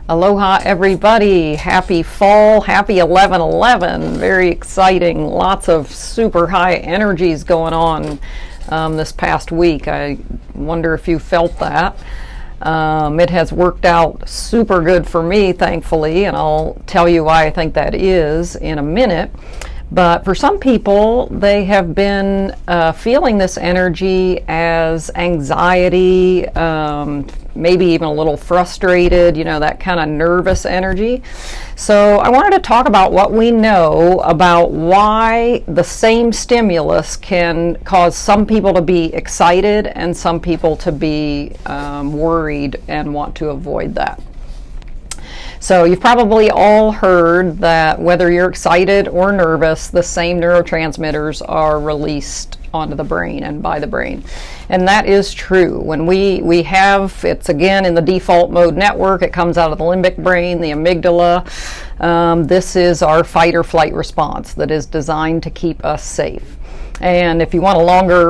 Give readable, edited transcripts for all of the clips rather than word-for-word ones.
Aloha everybody, happy fall, happy 11/11, very exciting, lots of super high energies going on this past week. I wonder if you felt that. It has worked out super good for me, thankfully, and I'll tell you why I think that is in a minute. But for some people, they have been feeling this energy as anxiety, maybe even a little frustrated, that kind of nervous energy. So I wanted to talk about what we know about why the same stimulus can cause some people to be excited and some people to be worried and want to avoid that. So you've probably all heard that whether you're excited or nervous, the same neurotransmitters are released onto the brain and by the brain. And that is true. When we have, it's again in the default mode network, it comes out of the limbic brain, the amygdala. This is our fight or flight response that is designed to keep us safe. And if you want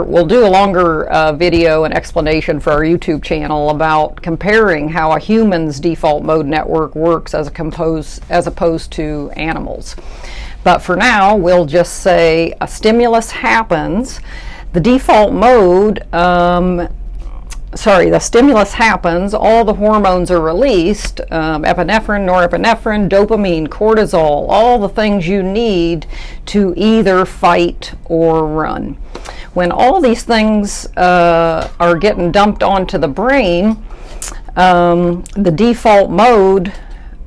we'll do a longer video and explanation for our YouTube channel about comparing how a human's default mode network works as opposed to animals. But for now, we'll just say a stimulus happens. The default mode, the stimulus happens, all the hormones are released, epinephrine, norepinephrine, dopamine, cortisol, all the things you need to either fight or run. When all these things are getting dumped onto the brain, the default mode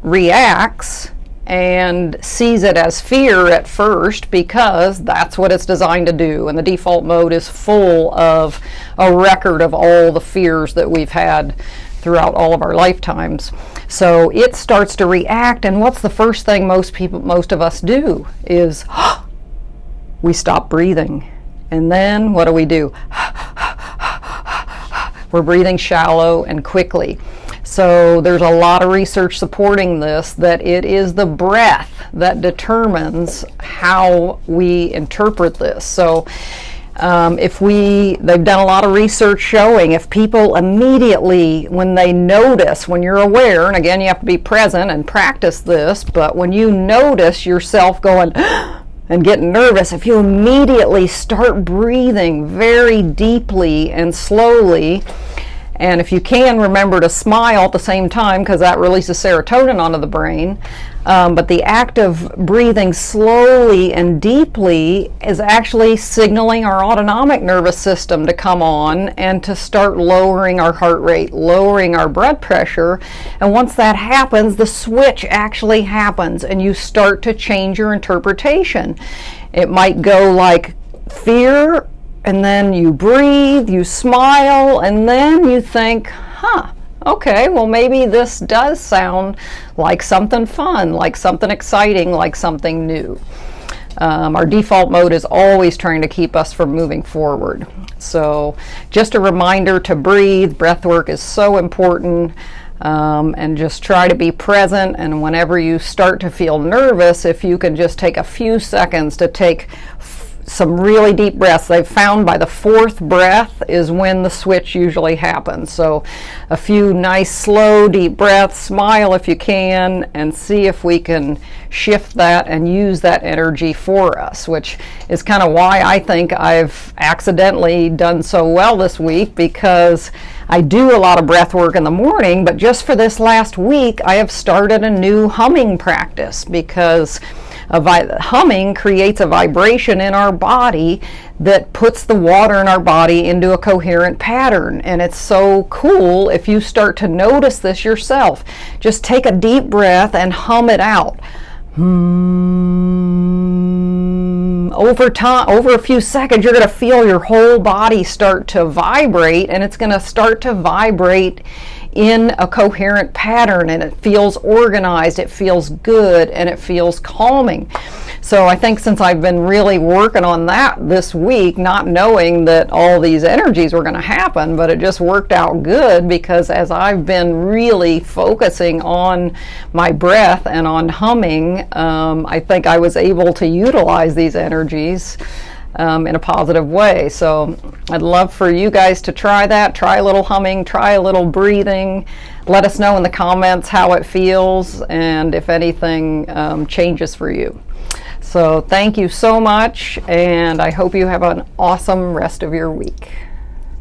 reacts and sees it as fear at first because that's what it's designed to do. And the default mode is full of a record of all the fears that we've had throughout all of our lifetimes. So it starts to react, and what's the first thing most of us do is we stop breathing. And then what do? We're breathing shallow and quickly. So there's a lot of research supporting this, that it is the breath that determines how we interpret this. So they've done a lot of research showing if people immediately, when they notice, when you're aware, and again you have to be present and practice this, but when you notice yourself going and getting nervous, if you immediately start breathing very deeply and slowly, and if you can, remember to smile at the same time because that releases serotonin onto the brain. But the act of breathing slowly and deeply is actually signaling our autonomic nervous system to come on and to start lowering our heart rate, lowering our blood pressure. And once that happens, the switch actually happens and you start to change your interpretation. It might go like fear, and then you breathe, you smile, and then you think, okay, well maybe this does sound like something fun, like something exciting, like something new. Our default mode is always trying to keep us from moving forward. So just a reminder to breathe. Breath work is so important. And just try to be present, and whenever you start to feel nervous, if you can just take a few seconds to take some really deep breaths. They've found by the fourth breath is when the switch usually happens. So a few nice slow deep breaths, smile if you can, and see if we can shift that and use that energy for us, which is kind of why I think I've accidentally done so well this week, because I do a lot of breath work in the morning, but just for this last week I have started a new humming practice, because humming creates a vibration in our body that puts the water in our body into a coherent pattern. And it's so cool if you start to notice this yourself. Just take a deep breath and hum it out. Over time, over a few seconds, you're going to feel your whole body start to vibrate, and it's going to start to vibrate in a coherent pattern, and it feels organized, it feels good, and it feels calming. So I think since I've been really working on that this week, not knowing that all these energies were going to happen, but it just worked out good, because as I've been really focusing on my breath and on humming, I think I was able to utilize these energies in a positive way. So I'd love for you guys to try that. Try a little humming, try a little breathing. Let us know in the comments how it feels and if anything changes for you. So thank you so much, and I hope you have an awesome rest of your week.